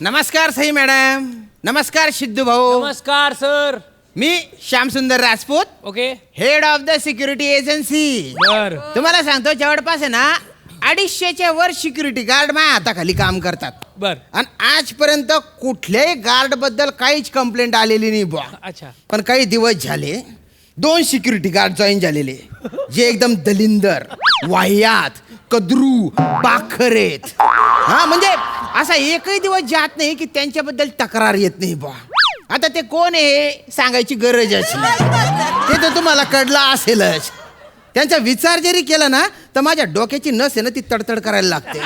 नमस्कार सई मॅडम. नमस्कार सिद्धू भाऊ. नमस्कार sir. Me Shyamsundar Rajput, okay. Head of the security agency. बर. तुम्हाला सांगतो जवळपास आहे ना 250च्या वर सिक्युरिटी गार्ड माझ्या हाताखाली काम करतात. बर. आणि आजपर्यंत कुठल्याही गार्ड बद्दल काहीच कंप्लेंट आलेली नाही बुवा. अच्छा. पण काही दिवस झाले 2 सिक्युरिटी गार्ड जॉईन झालेले, जे एकदम दलिंदर, वाह्यात, कद्रू, पाखरेत. हा म्हणजे असा एकही दिवस जात नाही की त्यांच्याबद्दल तक्रार येत नाही बुवा. आता ते कोण आहे हे सांगायची गरजच नाही, ते तर तुम्हाला कळलं असेलच. त्यांचा विचार जरी केला ना तर माझ्या डोक्याची नस आहे ना ती तडतड करायला लागते.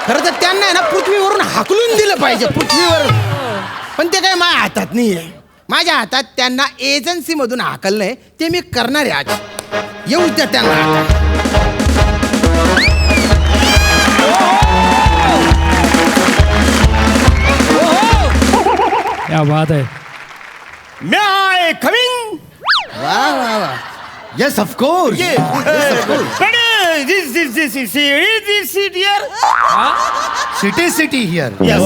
खरं तर त्यांना आहे ना पृथ्वीवरून हाकलून दिलं पाहिजे, पृथ्वीवरून. पण ते काय माझ्या हातात नाही आहे. माझ्या हातात त्यांना एजन्सीमधून हाकलणं आहे, ते मी करणार आहे. आज येऊ द्या त्यांना आता. क्या बात है. May I come in? वा वा वा. Yes, of course. But this seat here? City here. Yes.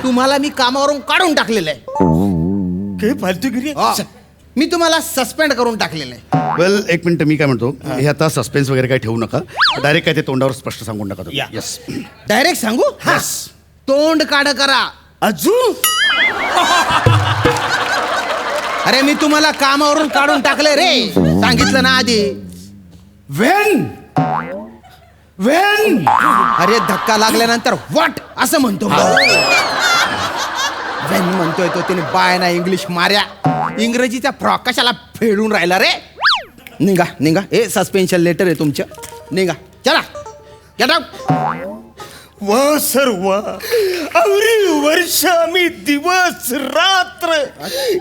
तुम्हाला मी कामावरून काढून टाकलेलं आहे. काय फालतूगिरी? मी तुम्हाला सस्पेंड करून टाकलेलं आहे. वेल, एक मिनिट, मी काय म्हणतो, हे आता सस्पेन्स वगैरे काही ठेवू नका. डायरेक्ट काय ते तोंडावर स्पष्ट सांगून नका. Yeah. येस. डायरेक्ट सांगू? तोंड काढ करा. अजून? अरे मी तुम्हाला कामावरून काढून टाकले रे, सांगितलं ना आधी. वेन अरे धक्का लागल्यानंतर व्हॉट असं म्हणतो. वेन म्हणतोय तो, तिने बाय ना इंग्लिश मार्या. इंग्रजीचा फ्रॉक कशाला फेडून राहिला रे. निघा निघा. हे सस्पेन्शन लेटर आहे तुमचं. निघा चला. Get out. वा सर वा. अवरी वर्ष आम्ही दिवस रात्र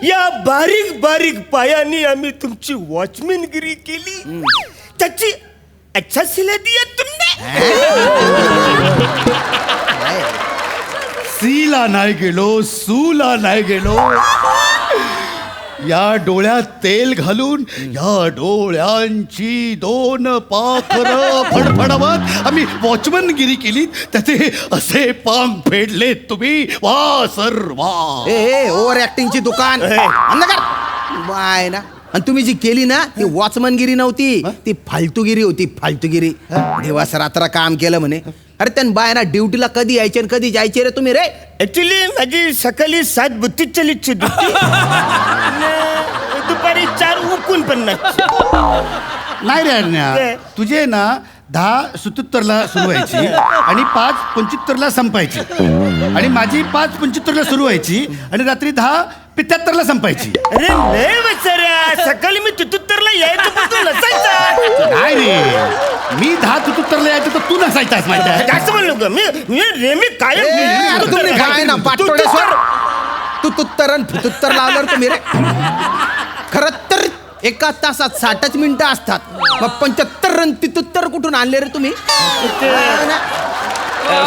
या बारीक बारीक पायाने आम्ही तुमची वॉचमॅनगिरी केली. त्याची अच्छा सिला दिया तुमने. सीला नाही गेलो, सूला नाही गेलो. या डोळ्यात तेल घालून या डोळ्यांची 2 पाखरं फडफडवत आम्ही वॉचमनगिरी केली. त्याचे असे पांग फेडले तुम्ही. वा सर वा. ए ओव्हर ऍक्टिंगची दुकान बंद कर. बाय ना. आणि तुम्ही जी केली ना ती वॉचमनगिरी नव्हती, ती फालतूगिरी होती. फालतूगिरी. दिवस रात्र काम केलं म्हणे. अरे त्यान बाय ना ड्युटीला कधी यायचे आणि कधी जायचे रे तुम्ही रे. ऍक्च्युली माझी सकाळी 7:32 चलीची ड्युटी, दुपारी 4:49. नाही रे अरण्या, काय? तुझे ना 10:77 सुरू व्हायची आणि 5:75 संपायची. आणि माझी 5:75 सुरू व्हायची आणि रात्री 10:75 संपायची. अरे नाही बचाऱ्या, सकाळी मी तुतुत्तरला यायचं पण तू नसायचा. नाही रे, मी 10:73 यायचं तर तू नसायचास माहिती आहे. जास्त म्हणलो का मी नेहमी अरे तुम्ही काय ना पाटोळेश्वर. तू तुत्तरन फुतुत्तर लावलं तुम्ही रे. खरं तर 1 तासात 60 मिनिटं असतात. मग 75 रन तितुत्तर कुठून आणले रे तुम्ही.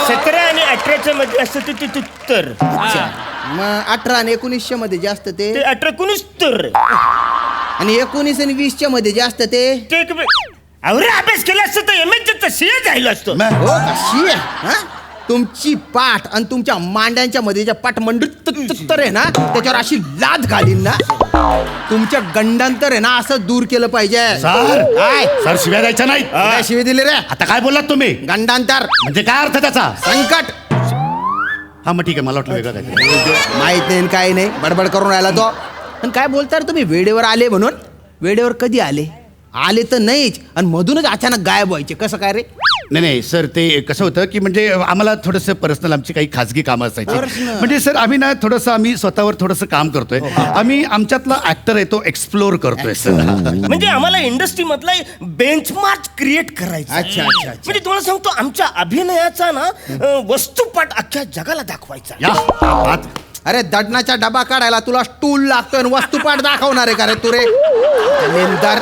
17 आणि 18 मध्ये असतं ते तुतुत्तर. मग 18 आणि 1900 मध्ये जास्त ते. 18-69. आणि 19 आणि 20 मध्ये जास्त ते. अरे अभ्यास केला असतं तर एमएच सीए झालं असतं. हो कशी आहे हा? तुमची पाठ आणि तुमच्या मांड्यांच्या मध्ये ज्या पाठ मंडूतर आहे ना त्याच्यावर अशी लाद घालीन ना. तुमच्या गंडांतर आहे ना असं दूर केलं पाहिजे. सर काय सर, शिव्या द्यायच्या नाही. काय शिवी दिली रे. आता काय बोललात तुम्ही? गंडांतर म्हणजे काय अर्थ त्याचा? संकट. हा मग ठीक आहे, मला वाटलं वेगळं काय. माहित नाही काही नाही, बडबड करून राहिला तो. पण काय बोलता रे तुम्ही, वेळेवर आले म्हणून. वेळेवर कधी आले? आले तर नाहीच आणि मधूनच अचानक गायब व्हायचे. कसं काय रे? नाही सर, ते कसं होतं की म्हणजे आम्हाला थोडंसं पर्सनल आमची काही खाजगी कामं असायची. Personal. म्हणजे सर आम्ही ना थोडंसं आम्ही स्वतःवर थोडंसं काम करतोय. आम्ही आमच्यातला ऍक्टर आहे तो एक्सप्लोर करतोय सर. म्हणजे आम्हाला इंडस्ट्री मधला बेंचमार्क क्रिएट करायचा. अच्छा, अच्छा, अच्छा. म्हणजे तुम्हाला सांगतो आमच्या अभिनयाचा ना वस्तुपाठ अख्ख्या जगाला दाखवायचा. या बात. अरे दडणाचा डबा काढायला तुला स्टूल लागतोय आणि वस्तुपाठ दाखवणार आहे का रे तू रे. निंदर.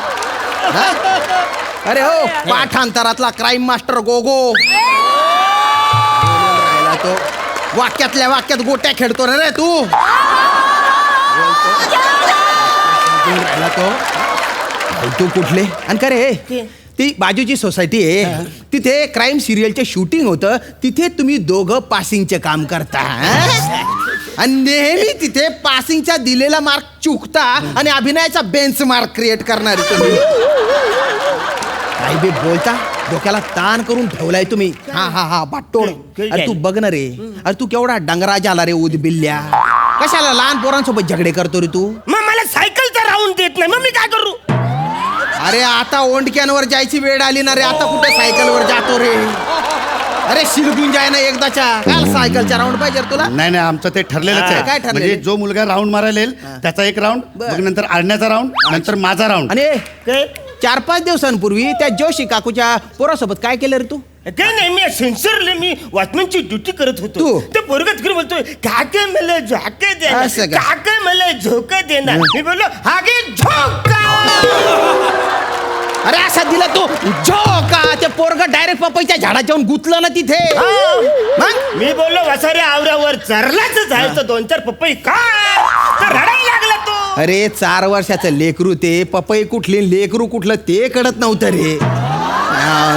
हा? अरे हो पाठांतरातला क्राईम मास्टर गोगो राहिला तो. वाक्यातल्या वाक्यात गोट्या खेळतो रे तू. राहिला तो. तू कुठले आणि का रे ती बाजूची सोसायटी आहे तिथे क्राईम सिरियलचे शूटिंग होतं तिथे तुम्ही दोघं पासिंगचे काम करता आणि नेहमी तिथे पासिंगचा दिलेला मार्क चुकता आणि अभिनयाचा बेंच मार्क क्रिएट करणारे तुम्ही काही बी बोलता डोक्याला ताण करून ठेवलाय तुम्ही हा बाटोड अरे तू बघ ना रे अरे तू केवढा डंगराज आला रे उद बिल्ल्या कशाला लहान पोरांसोबत झगडे करतो रे तू मग मला सायकलचा राऊंड देत नाही मग मी काय करू अरे आता ओंडक्यांवर जायची वेळ आली ना रे आता कुठे सायकलवर जातो रे अरे शिरगून जाय ना एकदाच्या काय सायकलचा राऊंड पाहिजे रे तुला नाही नाही आमचं ते ठरलेलंच काय आहे ठरलेलं? म्हणजे जो मुलगा राऊंड मारायला येईल त्याचा एक राऊंड बरं. मग नंतर आरण्याचा राऊंड नंतर माझा राऊंड आणि काय 4-5 दिवसांपूर्वी त्या जोशी काकूच्या पोरासोबत काय केलं रे तू काय नाही मी सेन्सरले मी वॉचमॅनची ड्युटी करत तू? होतो ते पोरगत फिर बोलतोय काका मला झोका देणार असं का? काका मला झोका देणार मी बोललो हागे झोका अरे असा दिला तू झोका ते पोरग डायरेक्ट पपईच्या झाडात जाऊन गुतलं ना तिथे मग मी बोललो वसारे आवरावर चरलाच जायचं 2-4 पपई का तर रडायला लागला तो अरे 4 वर्षाचं लेकरू ते पपई कुठली लेकरू कुठलं ते कळत नव्हतं रे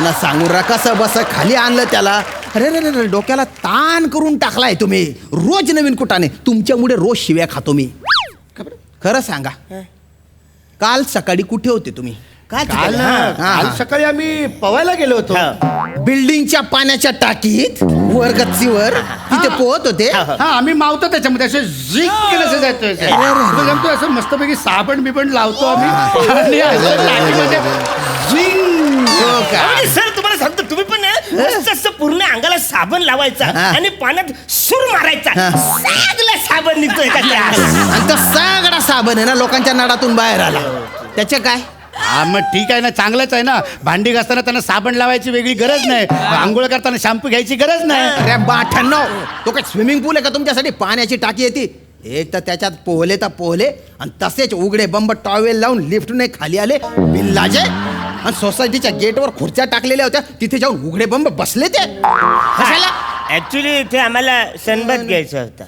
ना सांगू रा कसं बस खाली आणलं त्याला अरे रे रे डोक्याला ताण करून टाकलाय तुम्ही रोज नवीन कुठाने तुमच्यामुळे रोज शिव्या खातो मी खरं सांगा काल सकाळी कुठे होते तुम्ही काल हा. काल सकाळी आम्ही पवायला गेलो होतो बिल्डिंगच्या पाण्याच्या टाकीत वर गच्चीवर तिथे पोहत होते हा आम्ही मावतो त्याच्यामध्ये असे झिक केलं असं जायचं असं. तुला सांगतो असं मस्तपैकी साबण बिबण लावतो आम्ही आणि असं टाकीमध्ये झिंग. हो का? अरे सर तुम्हाला सांगतो तुम्ही पण ना, मस्त असं पूर्ण अंगाला साबण लावायचा हा. आणि पाण्यात सूर मारायचा सगळं साबण निघतोय का त्यास? आणि तो सगळा साबण आहे ना लोकांच्या नडातून बाहेर आला त्याचे काय हा मग ठीक आहे ना चांगलंच आहे ना भांडी घासताना त्यांना साबण लावायची वेगळी गरज नाही आंघोळ करताना शॅम्पू घ्यायची गरज नाही अरे बाठांनो तो काय स्विमिंग पूल आहे का तुमच्यासाठी पाण्याची टाकी येते एक तर त्याच्यात पोहले तर पोहले आणि तसेच उघडे बंब टॉवेल लावून लिफ्टने खाली आले बिल्लाजे आणि सोसायटीच्या गेटवर खुर्च्या टाकलेल्या होत्या तिथे जाऊन उघडे बंब बसले ते कशाला ऍक्च्युली इथे आम्हाला सनबाथ घ्यायचा होता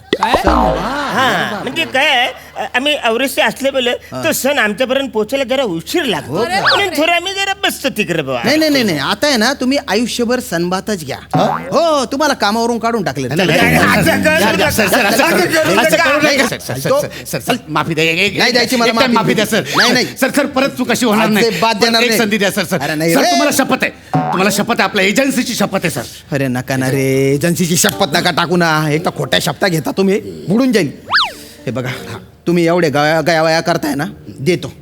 हा म्हणजे काय आहे, आम्ही अवरेसे असले बोल तो सण आमच्यापर्यंत पोहोचायला जरा उशीर लागतो म्हणून थोडं आम्ही जरा बसतो तिकडे बाबा नाही नाही नाही नाही आता आहे ना तुम्ही आयुष्यभर सनबातच घ्या हो तुम्हाला कामावरून काढून टाकले नाही, नाही, नाही, असं करू नका. सर, सर, असं करू- असं करू नाही, नका. Sir, sir, sir, sir, sir, माफी द्या नाही द्यायची मला एक time माफी. माफी द्या सर नाही, नाही. सर सर परत चूक अशी होणार नाही अजिबात देणार एक नाही. संधी द्या सर सर अरे नाही सर रे. तुम्हाला शपथ आहे तुम्हाला शपथ आहे आपल्या एजन्सीची शपथ आहे सर अरे नका ना रे एजन्सीची शपथ नका टाकू ना एक तर खोट्या शपथा घेता तुम्ही बुडून जाईल हे बघा तुम्ही एवढे गयावया करताय ना देतो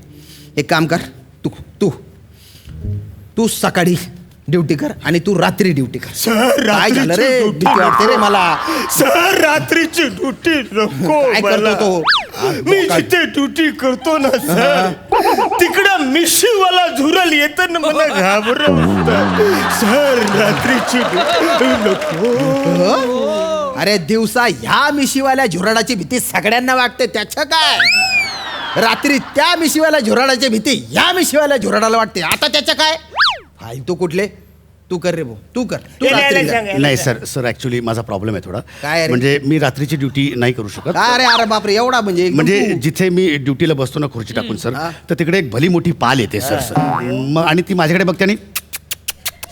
एक काम कर तू तू तू सकाळी ड्युटी कर आणि तू रात्री ड्युटी कर सर काय झालं रे रात्रीची भीती वाटते रे मला सर रात्रीची ड्युटी नको काय करतो मला. तो? मी जिथे ड्युटी करतो ना सर तिकडं मिशीवाला झुरल येतं ना मला घाबरवतं सर रात्रीची ड्युटी नको अरे दिवसा ह्या मिशीवाल्या झुराडाची भीती सगळ्यांना वाटते त्याचं काय रात्री त्या मिशीवाल्या झुराडाची भीती ह्या मिशीवाल्या झुराडाला वाटते आता त्याचं काय फालतू कुठले तू कर रे भाऊ तू कर तू याला रात्री जा. सांगा. नाही सर सर ऍक्च्युली माझा प्रॉब्लेम आहे थोडा काय रे? म्हणजे मी रात्रीची ड्युटी नाही करू शकत अरे अरे बापरे एवढा म्हणजे एकदम म्हणजे तू- जिथे मी ड्युटीला बसतो ना खुर्ची टाकून सर हा. तर तिकडे एक भली मोठी पाल येते सर सर मग आणि ती माझ्याकडे बघते आणि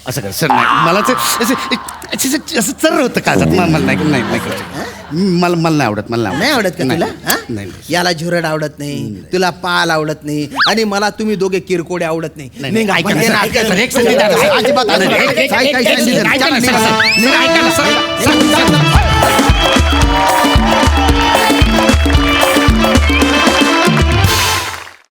असं कर सर नाही मला ते असं चर होतं का मला नाही नाही नाही करू शकत. मला मला नाही आवडत मला नाही आवडत का तुला हा? नाही याला झुरड आवडत नाही तुला पाल आवडत नाही आणि मला तुम्ही दोघे किरकोडे आवडत नाही नाही, निघ, ऐका पण ना, हे सर, ना, ऐका ना, सर, एक संधी द्या ना, सर. अजिबात नाही, नाही, एक- एक- काय- काय एक- संधी एक- द्या? ऐका ना, सर, चला, सर. निघा. ऐका ना, सर.